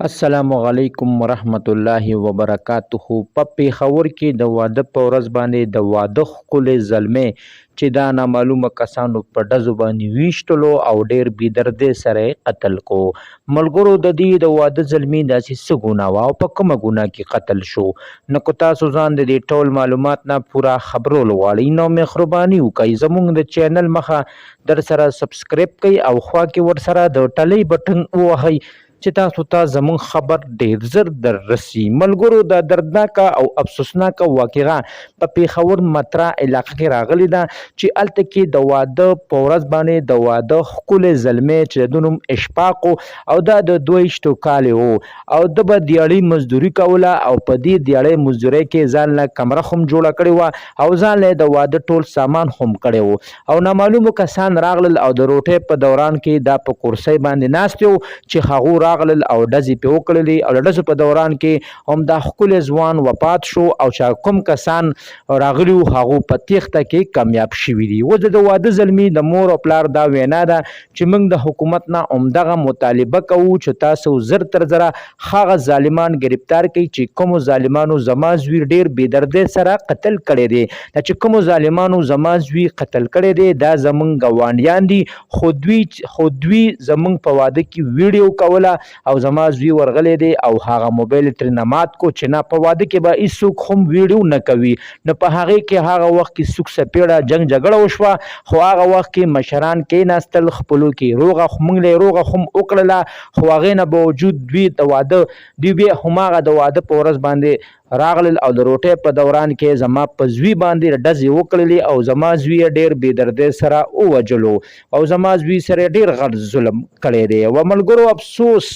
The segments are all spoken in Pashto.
السلام علیکم ورحمت الله وبرکاته. په پیښور کې د واده په ورځ باندې د واده ښکلې زلمې چې دا نامعلومه کسانو په ډزو باندې ویشتلو او ډیر بېدردۍ سره یې قتل کو. ملګرو د دې د واده زلمې داسې څه ګناه وه او په کومه ګناه کې قتل شو؟ نو که تاسو ځان د دې ټول معلومات نه پوره خبرول غواړئ نو مهرباني وکړئ زموږ د چینل مخه در سره سبسکرایب کړئ او خوا کې ورسره د ټلۍ بټن ووهئ چې تاسو ته زموږ خبر ډیر زر در رسي. ملګرو د دردناکه او افسوسناکه واقعه په پیښور مترا علاقه کې راغلی ده چې هلته کې د واده په ورځ باندې د واده ښکلې زلمې چې د نوم اشفاق او دا د 22 کالې و او د به دیاړۍ مزدوري کوله او په دې دیاړۍ مزدورۍ کې ځان له کمره هم جوړه کړې وه او ځان له د واده ټول سامان هم کړی و او نامعلومو کسان راغلل او د روټۍ په دوران کې دا په کرسۍ باندې ناست و چې هغو راغلل او ډزې پې وکړلې او د ډزو په دوران کې هم دا ښکلی ځوان وفات شو او چې کوم کسان راغلي وو هغو په تېښته کې کامیاب شوي دي. اوس د واده زلمي د مور او پلار دا وینا ده چې موږ د حکومت نه همدغه مطالبه کوو چې تاسو زر تر زره هغه ظالمان ګرفتار کړئ چې کومو ظالمانو زما زوی ډېر بېدردۍ سره قتل کړی دی. دا چې کومو ظالمانو زما زوی قتل کړی دی دا زموږ ګاونډیان دي خو دوی زموږ په واده کې ویډیو کوله او زما زوی ورغلی دی او هغه موبایل یې ترېنه مات کو چې نه په واده کې به هېڅوک هم ویډیو نه کوي. نو په هغې کې هغه وخت کې سوک سپېړه جنګ جګړه وشوه خو هغه وخت کې مشران کېناستل خپلو کې موږ له یې روغه هم وکړله خو هغې نه باوجود دوی بیا هماغه د واده په ورځ باندې راغلل او د روټۍ په دوران کې زما په زوی باندې ډزې وکړلې او زما زوی یې ډېر بېدردۍ سره ووجلو او زما زوی سره یې ډېر غټ ظلم کړی دی. و ملګرو افسوس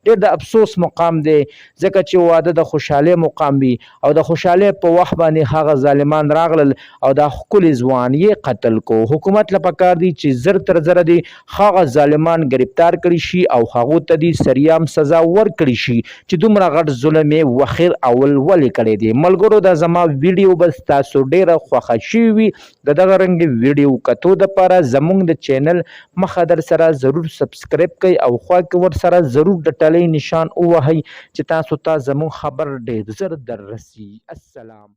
ډېر د افسوس مقام دی ځکه چې واده د خوشحالۍ مقام وي او د خوشحالۍ په وخت باندې هغه ظالمان راغلل او دا ښکلي ځوان یې قتل کو. حکومت له پکار دی چې زر تر زره دی هغه ظالمان ګرفتار کړي شي او هغو ته دی سریام سزا ورکړي شي چې دومره غټ ظلم یې وخیر اول ولې کړی دی. ملګرو دا زما ویډیو به ستاسو ډېره خوښه شوې وي د دغه رنګې ویډیو کتو دپاره زموږ د چینل مخه در سره ضرور سبسکرایب کړئ او خوا کې ورسره ضرور د ټلۍ نشان ووهئ چې تاسو ته زموږ خبر ډېر زر در رسي. السلام.